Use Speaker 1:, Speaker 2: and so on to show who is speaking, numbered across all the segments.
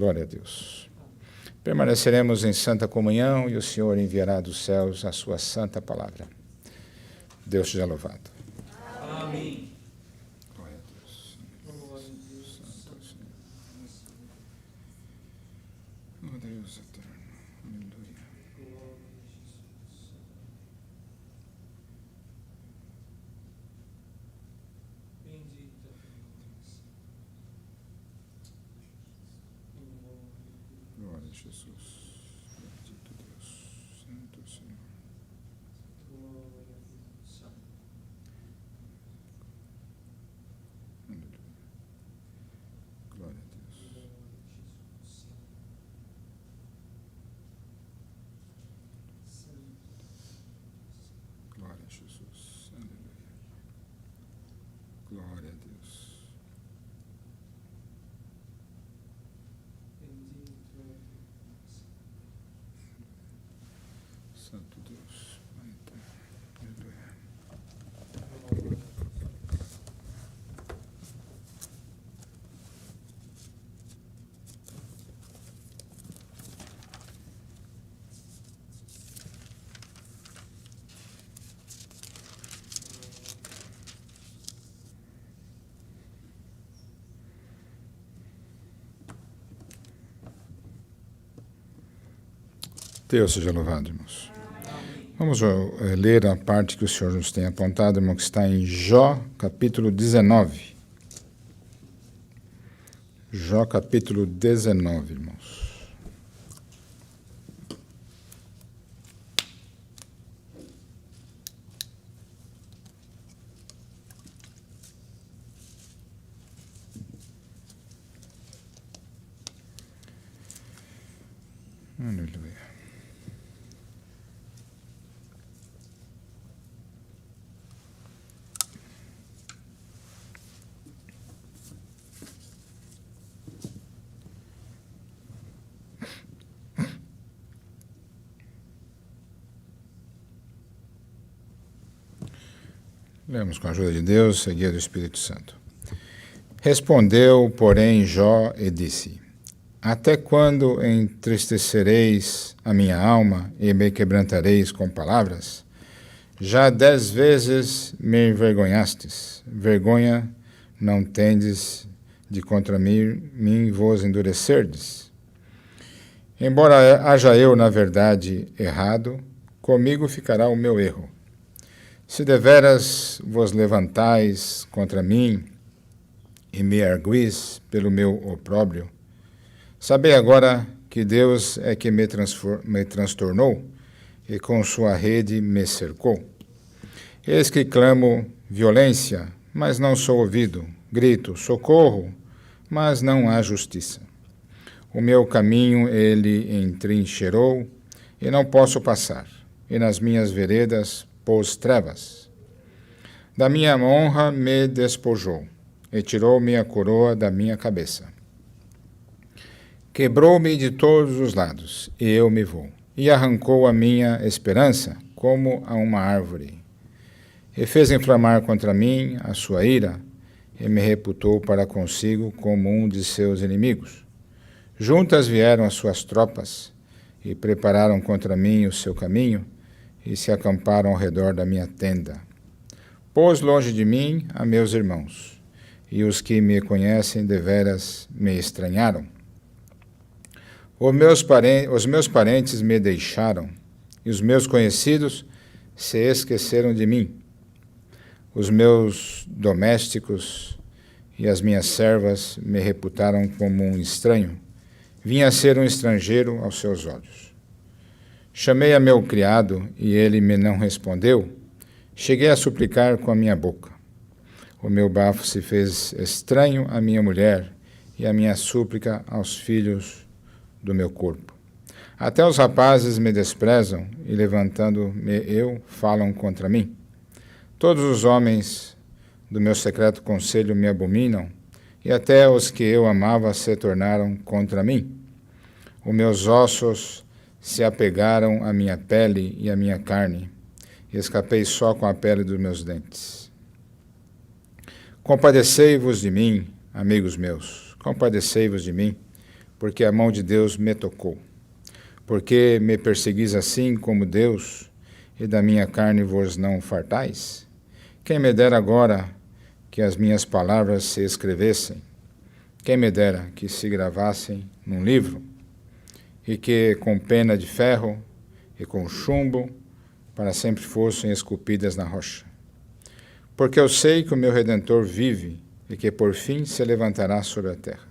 Speaker 1: Glória a Deus. Permaneceremos em santa comunhão e o Senhor enviará dos céus a sua santa palavra. Deus seja louvado.
Speaker 2: Amém.
Speaker 1: Glória a Deus. Santo Senhor. Oh Deus eterno. Aleluia. Glória a Jesus. Bendito Deus. Santo Senhor. Aleluia. Glória a Deus. Glória a Jesus. Aleluia. Glória a Deus. Santo Deus. Aleluia. Deus seja louvado, irmãos. Vamos ler a parte que o Senhor nos tem apontado, irmão, que está em Jó, capítulo 19. Jó, capítulo 19, irmãos. Aleluia. Lemos com a ajuda de Deus, e a guia do Espírito Santo. Respondeu, porém, Jó e disse: Até quando entristecereis a minha alma e me quebrantareis com palavras? Já 10 vezes me envergonhastes. Vergonha não tendes de contra mim vos endurecerdes. Embora haja eu, na verdade, errado, comigo ficará o meu erro. Se deveras vos levantais contra mim e me arguis pelo meu opróbrio, sabei agora que Deus é que me transtornou e com sua rede me cercou. Eis que clamo violência, mas não sou ouvido. Grito socorro, mas não há justiça. O meu caminho ele entrincheirou e não posso passar, e nas minhas veredas pôs trevas. Da minha honra me despojou e tirou minha coroa da minha cabeça. Quebrou-me de todos os lados, e eu me vou, e arrancou a minha esperança como a uma árvore. E fez inflamar contra mim a sua ira, e me reputou para consigo como um de seus inimigos. Juntas vieram as suas tropas, e prepararam contra mim o seu caminho, e se acamparam ao redor da minha tenda. Pôs longe de mim a meus irmãos, e os que me conhecem deveras me estranharam. Os meus parentes me deixaram, e os meus conhecidos se esqueceram de mim. Os meus domésticos e as minhas servas me reputaram como um estranho. Vim a ser um estrangeiro aos seus olhos. Chamei a meu criado, e ele me não respondeu. Cheguei a suplicar com a minha boca. O meu bafo se fez estranho à minha mulher, e a minha súplica aos filhos do meu corpo. Até os rapazes me desprezam, e levantando-me eu, falam contra mim. Todos os homens do meu secreto conselho me abominam, e até os que eu amava se tornaram contra mim. Os meus ossos se apegaram à minha pele e à minha carne, e escapei só com a pele dos meus dentes. Compadecei-vos de mim, amigos meus, compadecei-vos de mim, porque a mão de Deus me tocou. Porque me perseguis assim como Deus, e da minha carne vos não fartais? Quem me dera agora que as minhas palavras se escrevessem? Quem me dera que se gravassem num livro? E que com pena de ferro e com chumbo para sempre fossem esculpidas na rocha. Porque eu sei que o meu Redentor vive e que por fim se levantará sobre a terra.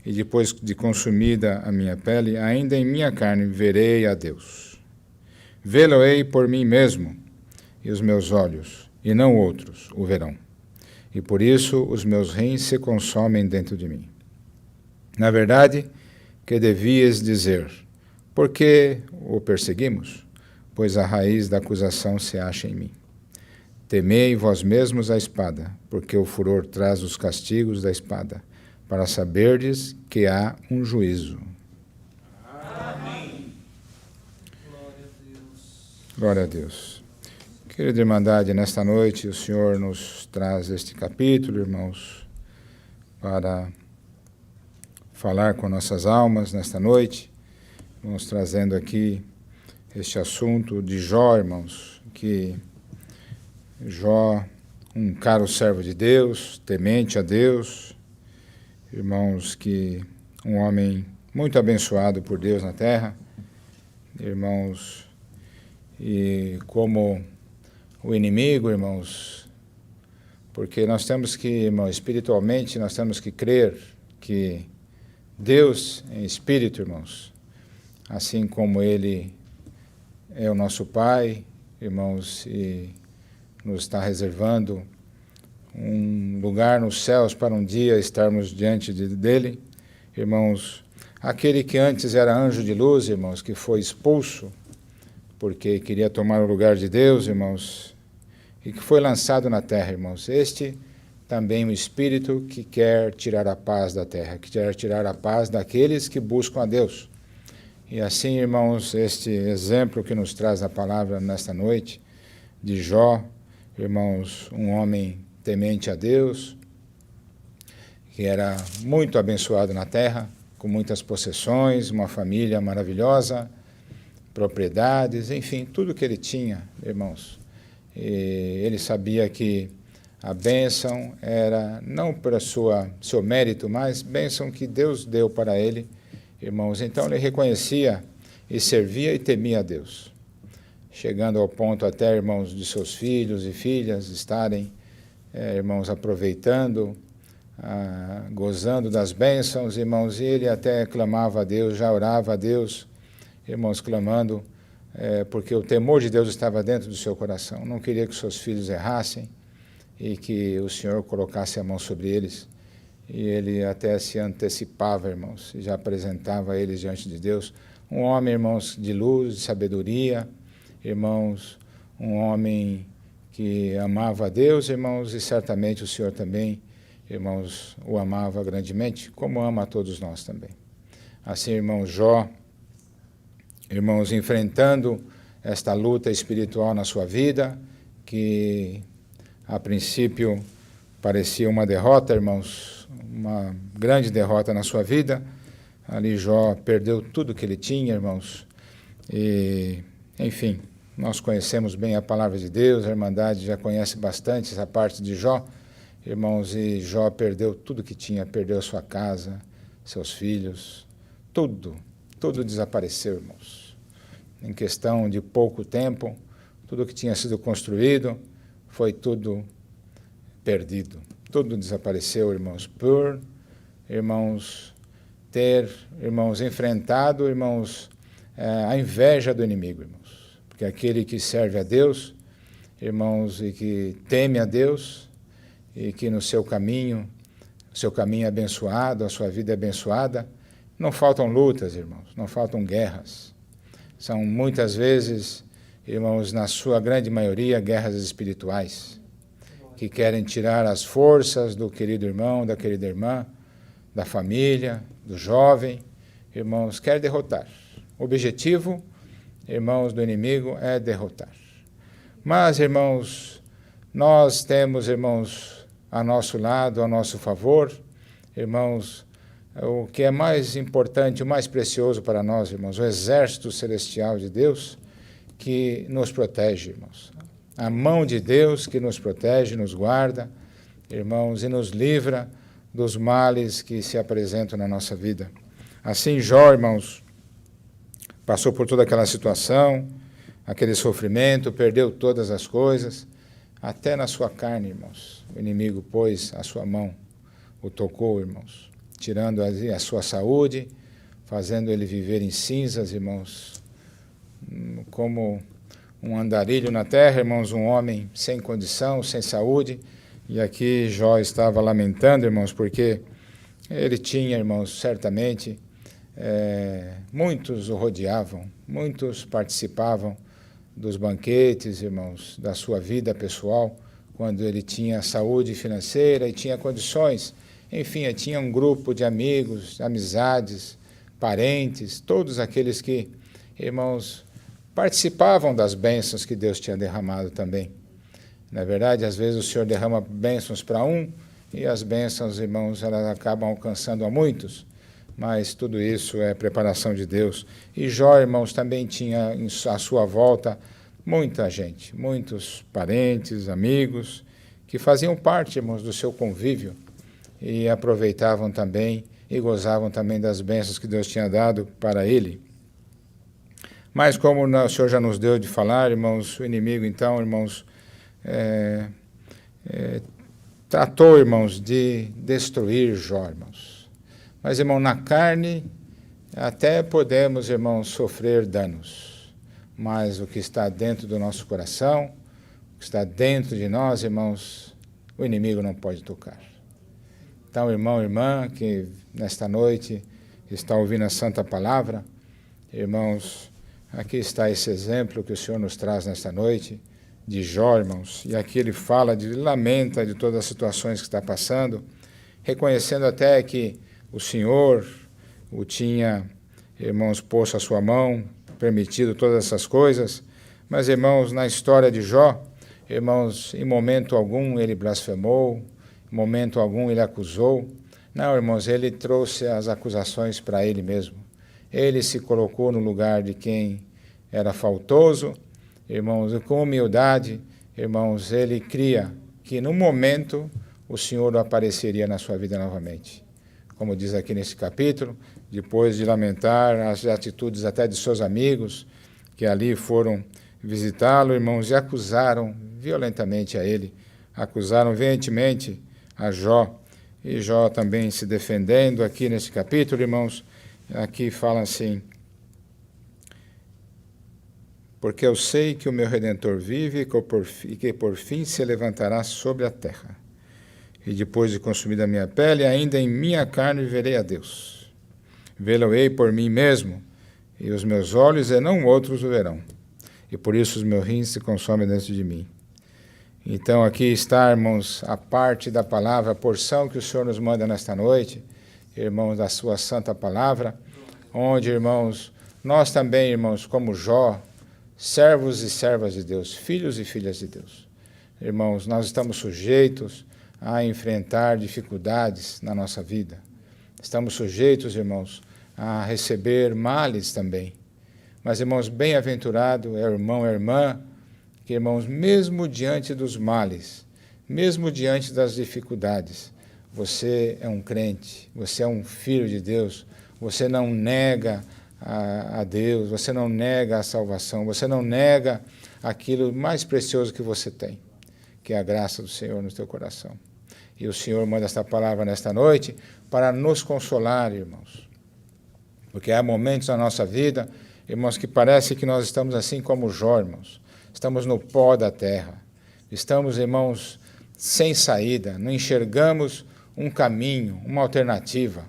Speaker 1: E depois de consumida a minha pele, ainda em minha carne verei a Deus. Vê-lo-ei por mim mesmo, e os meus olhos, e não outros, o verão. E por isso os meus rins se consomem dentro de mim. Na verdade, que devias dizer, por que o perseguimos? Pois a raiz da acusação se acha em mim. Temei vós mesmos a espada, porque o furor traz os castigos da espada, para saberdes que há um juízo.
Speaker 2: Amém. Glória a Deus.
Speaker 1: Glória a Deus. Querida Irmandade, nesta noite o Senhor nos traz este capítulo, irmãos, para falar com nossas almas nesta noite. Vamos trazendo aqui este assunto de Jó, irmãos, que Jó, um caro servo de Deus, temente a Deus, irmãos, que um homem muito abençoado por Deus na terra, irmãos, e como o inimigo, irmãos, porque nós temos que, irmãos, espiritualmente, nós temos que crer que Deus em espírito, irmãos, assim como Ele é o nosso Pai, irmãos, e nos está reservando um lugar nos céus para um dia estarmos diante dele. Irmãos, aquele que antes era anjo de luz, irmãos, que foi expulso porque queria tomar o lugar de Deus, irmãos, e que foi lançado na terra, irmãos. Este também é um espírito que quer tirar a paz da terra, que quer tirar a paz daqueles que buscam a Deus. E assim, irmãos, este exemplo que nos traz a palavra nesta noite, de Jó, irmãos, um homem temente a Deus, que era muito abençoado na terra, com muitas possessões, uma família maravilhosa, propriedades, enfim, tudo que ele tinha, irmãos. E ele sabia que a bênção era não por seu mérito, mas bênção que Deus deu para ele, irmãos. Então ele reconhecia e servia e temia a Deus, chegando ao ponto até, irmãos, de seus filhos e filhas estarem, irmãos, aproveitando, gozando das bênçãos, irmãos, e ele até clamava a Deus, já orava a Deus, irmãos, clamando, porque o temor de Deus estava dentro do seu coração, não queria que seus filhos errassem e que o Senhor colocasse a mão sobre eles, e ele até se antecipava, irmãos, e já apresentava eles diante de Deus, um homem, irmãos, de luz, de sabedoria, irmãos, um homem que amava a Deus, irmãos, e certamente o Senhor também, irmãos, o amava grandemente, como ama a todos nós também. Assim, irmão Jó, irmãos, enfrentando esta luta espiritual na sua vida, que a princípio parecia uma derrota, irmãos, uma grande derrota na sua vida. Ali Jó perdeu tudo que ele tinha, irmãos, e, enfim, nós conhecemos bem a palavra de Deus, a Irmandade já conhece bastante essa parte de Jó, irmãos, e Jó perdeu tudo que tinha, perdeu sua casa, seus filhos, tudo desapareceu, irmãos. Em questão de pouco tempo, tudo que tinha sido construído foi tudo perdido, tudo desapareceu, irmãos, por, irmãos, ter, irmãos, enfrentado, irmãos, a inveja do inimigo, irmãos. Porque aquele que serve a Deus, irmãos, e que teme a Deus, e que no seu caminho é abençoado, a sua vida é abençoada, não faltam lutas, irmãos, não faltam guerras. São muitas vezes, irmãos, na sua grande maioria, guerras espirituais, que querem tirar as forças do querido irmão, da querida irmã, da família, do jovem, irmãos, quer derrotar. O objetivo, irmãos, do inimigo é derrotar. Mas, irmãos, nós temos, irmãos, a nosso lado, a nosso favor, irmãos, o que é mais importante, o mais precioso para nós, irmãos, o exército celestial de Deus que nos protege, irmãos. A mão de Deus que nos protege, nos guarda, irmãos, e nos livra dos males que se apresentam na nossa vida. Assim, Jó, irmãos, passou por toda aquela situação, aquele sofrimento, perdeu todas as coisas, até na sua carne, irmãos. O inimigo pôs a sua mão, o tocou, irmãos, tirando a sua saúde, fazendo ele viver em cinzas, irmãos, como um andarilho na terra, irmãos, um homem sem condição, sem saúde. E aqui Jó estava lamentando, irmãos, porque ele tinha, irmãos, certamente, muitos o rodeavam, muitos participavam dos banquetes, irmãos, da sua vida pessoal, quando ele tinha saúde financeira e tinha condições. Enfim, ele tinha um grupo de amigos, amizades, parentes, todos aqueles que, irmãos, participavam das bênçãos que Deus tinha derramado também. Na verdade, às vezes o Senhor derrama bênçãos para um e as bênçãos, irmãos, elas acabam alcançando a muitos, mas tudo isso é preparação de Deus. E Jó, irmãos, também tinha à sua volta muita gente, muitos parentes, amigos, que faziam parte, irmãos, do seu convívio e aproveitavam também e gozavam também das bênçãos que Deus tinha dado para ele. Mas como o Senhor já nos deu de falar, irmãos, o inimigo, então, irmãos, tratou, irmãos, de destruir Jó, irmãos. Mas, irmão, na carne até podemos, irmãos, sofrer danos. Mas o que está dentro do nosso coração, o que está dentro de nós, irmãos, o inimigo não pode tocar. Então, irmão, irmã, que nesta noite está ouvindo a Santa Palavra, irmãos, aqui está esse exemplo que o Senhor nos traz nesta noite, de Jó, irmãos, e aqui ele fala, lamenta de todas as situações que está passando, reconhecendo até que o Senhor o tinha, irmãos, posto a sua mão, permitido todas essas coisas, mas, irmãos, na história de Jó, irmãos, em momento algum ele blasfemou, em momento algum ele acusou. Não, irmãos, ele trouxe as acusações para ele mesmo. Ele se colocou no lugar de quem era faltoso, irmãos, e com humildade, irmãos, ele cria que no momento o Senhor apareceria na sua vida novamente. Como diz aqui nesse capítulo, depois de lamentar as atitudes até de seus amigos, que ali foram visitá-lo, irmãos, e acusaram violentamente a ele, acusaram veementemente a Jó, e Jó também se defendendo aqui nesse capítulo, irmãos, aqui fala assim: porque eu sei que o meu Redentor vive e que por fim se levantará sobre a terra. E depois de consumida a minha pele, ainda em minha carne verei a Deus. Vê-lo-ei por mim mesmo, e os meus olhos e não outros o verão. E por isso os meus rins se consomem dentro de mim. Então aqui está, irmãos, a parte da palavra, a porção que o Senhor nos manda nesta noite, irmãos, da sua santa palavra, onde, irmãos, nós também, irmãos, como Jó, servos e servas de Deus, filhos e filhas de Deus. Irmãos, nós estamos sujeitos a enfrentar dificuldades na nossa vida. Estamos sujeitos, irmãos, a receber males também. Mas, irmãos, bem-aventurado é o irmão e a irmã, que, irmãos, mesmo diante dos males, mesmo diante das dificuldades, você é um crente, você é um filho de Deus, você não nega a Deus, você não nega a salvação, você não nega aquilo mais precioso que você tem, que é a graça do Senhor no teu coração. E o Senhor manda esta palavra nesta noite para nos consolar, irmãos. Porque há momentos na nossa vida, irmãos, que parece que nós estamos assim como Jó, irmãos. Estamos no pó da terra. Estamos, irmãos, sem saída. Não enxergamos um caminho, uma alternativa.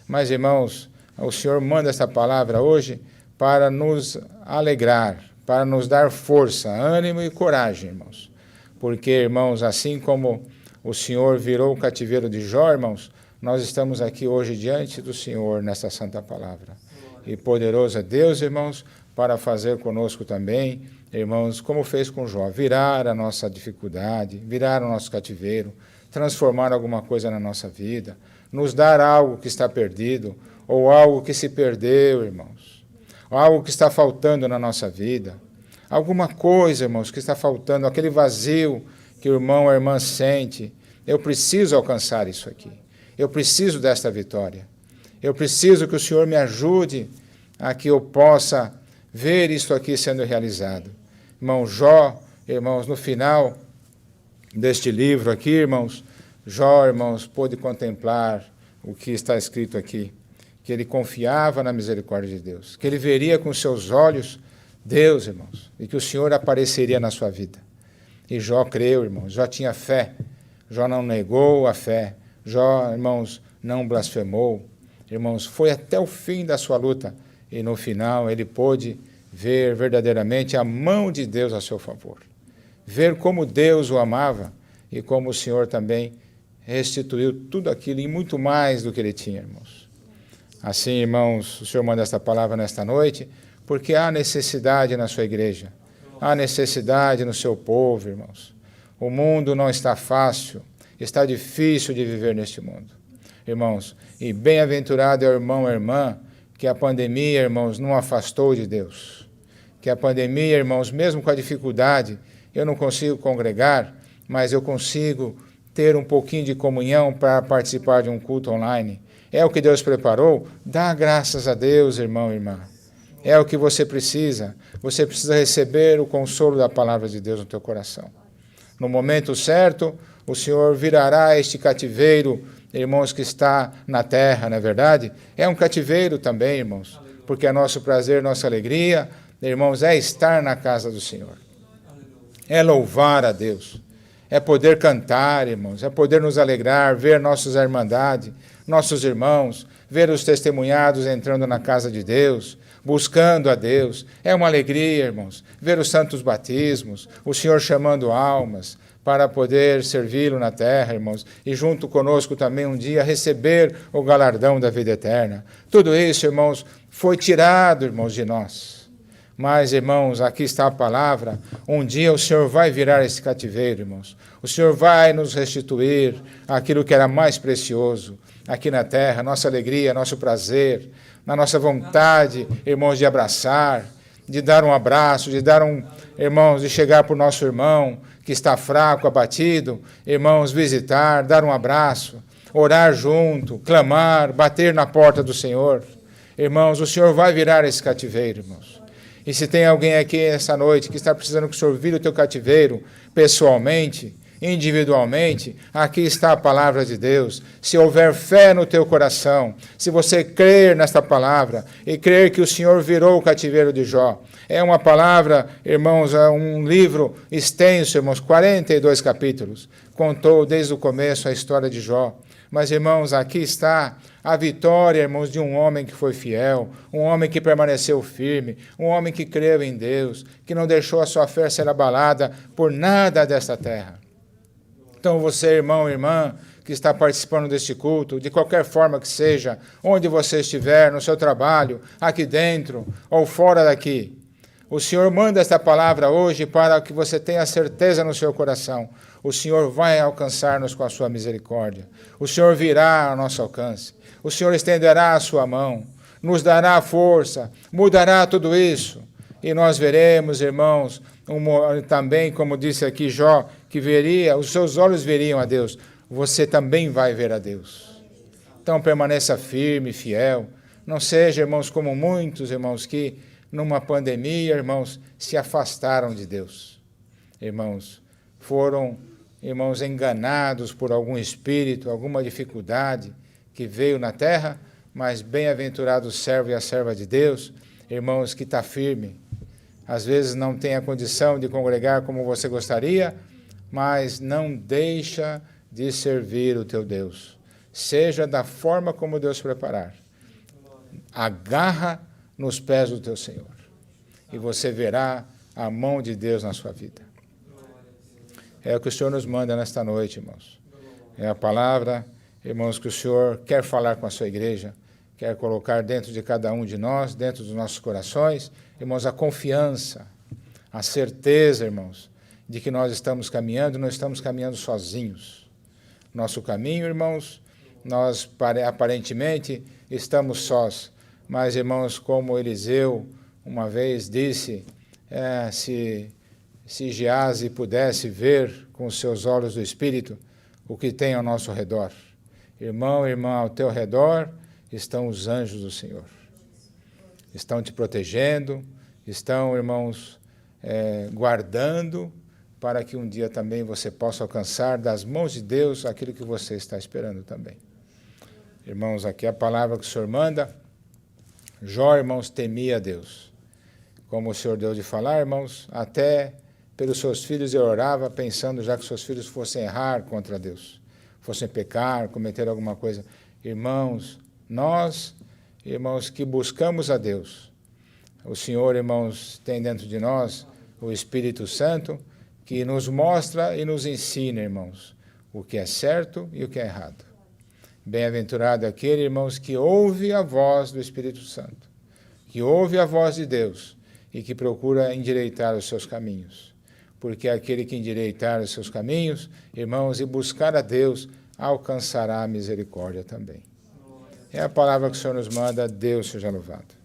Speaker 1: Mas, irmãos, o Senhor manda esta palavra hoje para nos alegrar, para nos dar força, ânimo e coragem, irmãos. Porque, irmãos, assim como o Senhor virou o cativeiro de Jó, irmãos, nós estamos aqui hoje diante do Senhor nesta santa palavra. E poderoso é Deus, irmãos, para fazer conosco também, irmãos, como fez com Jó, virar a nossa dificuldade, virar o nosso cativeiro, transformar alguma coisa na nossa vida, nos dar algo que está perdido, ou algo que se perdeu, irmãos, algo que está faltando na nossa vida, alguma coisa, irmãos, que está faltando, aquele vazio que o irmão ou a irmã sente. Eu preciso alcançar isso aqui, eu preciso desta vitória, eu preciso que o Senhor me ajude a que eu possa ver isso aqui sendo realizado. Irmão Jó, irmãos, no final deste livro aqui, irmãos, Jó, irmãos, pôde contemplar o que está escrito aqui, que ele confiava na misericórdia de Deus, que ele veria com seus olhos Deus, irmãos, e que o Senhor apareceria na sua vida. E Jó creu, irmãos, Jó tinha fé, Jó não negou a fé, Jó, irmãos, não blasfemou, irmãos, foi até o fim da sua luta, e no final ele pôde ver verdadeiramente a mão de Deus a seu favor, ver como Deus o amava e como o Senhor também restituiu tudo aquilo e muito mais do que ele tinha, irmãos. Assim, irmãos, o Senhor manda esta palavra nesta noite, porque há necessidade na sua igreja, há necessidade no seu povo, irmãos. O mundo não está fácil, está difícil de viver neste mundo, irmãos. E bem-aventurado é o irmão e a irmã que a pandemia, irmãos, não afastou de Deus. Que a pandemia, irmãos, mesmo com a dificuldade, eu não consigo congregar, mas eu consigo ter um pouquinho de comunhão para participar de um culto online. É o que Deus preparou? Dá graças a Deus, irmão e irmã. É o que você precisa. Você precisa receber o consolo da palavra de Deus no teu coração. No momento certo, o Senhor virará este cativeiro, irmãos, que está na terra, não é verdade? É um cativeiro também, irmãos, porque é nosso prazer, nossa alegria, irmãos, é estar na casa do Senhor. É louvar a Deus. É poder cantar, irmãos, é poder nos alegrar, ver nossas irmandades, nossos irmãos, ver os testemunhados entrando na casa de Deus, buscando a Deus. É uma alegria, irmãos, ver os santos batismos, o Senhor chamando almas para poder servi-lo na terra, irmãos, e junto conosco também um dia receber o galardão da vida eterna. Tudo isso, irmãos, foi tirado, irmãos, de nós. Mas, irmãos, aqui está a palavra. Um dia o Senhor vai virar esse cativeiro, irmãos. O Senhor vai nos restituir aquilo que era mais precioso aqui na terra, nossa alegria, nosso prazer, na nossa vontade, irmãos, de abraçar, de dar um abraço, irmãos, de chegar para o nosso irmão que está fraco, abatido, irmãos, visitar, dar um abraço, orar junto, clamar, bater na porta do Senhor. Irmãos, o Senhor vai virar esse cativeiro, irmãos. E se tem alguém aqui essa noite que está precisando que o Senhor vire o teu cativeiro pessoalmente, individualmente, aqui está a palavra de Deus. Se houver fé no teu coração, se você crer nesta palavra e crer que o Senhor virou o cativeiro de Jó, é uma palavra, irmãos, é um livro extenso, irmãos, 42 capítulos, contou desde o começo a história de Jó. Mas, irmãos, aqui está a vitória, irmãos, de um homem que foi fiel, um homem que permaneceu firme, um homem que creu em Deus, que não deixou a sua fé ser abalada por nada desta terra. Então, você, irmão e irmã, que está participando deste culto, de qualquer forma que seja, onde você estiver, no seu trabalho, aqui dentro ou fora daqui, o Senhor manda esta palavra hoje para que você tenha certeza no seu coração. O Senhor vai alcançar-nos com a sua misericórdia. O Senhor virá ao nosso alcance. O Senhor estenderá a sua mão, nos dará força, mudará tudo isso. E nós veremos, irmãos, também, como disse aqui Jó, que veria, os seus olhos veriam a Deus. Você também vai ver a Deus. Então permaneça firme, fiel. Não seja, irmãos, como muitos, irmãos, que numa pandemia, irmãos, se afastaram de Deus. Irmãos, foram, irmãos, enganados por algum espírito, alguma dificuldade que veio na terra, mas bem-aventurado o servo e a serva de Deus, irmãos, que está firme. Às vezes não tem a condição de congregar como você gostaria, mas não deixa de servir o teu Deus. Seja da forma como Deus preparar. Agarra nos pés do teu Senhor, e você verá a mão de Deus na sua vida. É o que o Senhor nos manda nesta noite, irmãos. É a palavra, irmãos, que o Senhor quer falar com a sua igreja, quer colocar dentro de cada um de nós, dentro dos nossos corações, irmãos, a confiança, a certeza, irmãos, de que nós estamos caminhando, não estamos caminhando sozinhos. Nosso caminho, irmãos, Nós aparentemente estamos sós, mas, irmãos, como Eliseu uma vez disse, se Geazi pudesse ver com os seus olhos do Espírito o que tem ao nosso redor. Irmão, irmã, ao teu redor estão os anjos do Senhor. Estão te protegendo, estão, irmãos, guardando, para que um dia também você possa alcançar das mãos de Deus aquilo que você está esperando também. Irmãos, aqui é a palavra que o Senhor manda. Jó, irmãos, temia a Deus. Como o Senhor deu de falar, irmãos, até pelos seus filhos ele orava, pensando já que seus filhos fossem errar contra Deus, fossem pecar, cometer alguma coisa. Irmãos, nós, irmãos, que buscamos a Deus, o Senhor, irmãos, tem dentro de nós o Espírito Santo, que nos mostra e nos ensina, irmãos, o que é certo e o que é errado. Bem-aventurado aquele, irmãos, que ouve a voz do Espírito Santo, que ouve a voz de Deus e que procura endireitar os seus caminhos. Porque aquele que endireitar os seus caminhos, irmãos, e buscar a Deus, alcançará a misericórdia também. É a palavra que o Senhor nos manda. Deus seja louvado.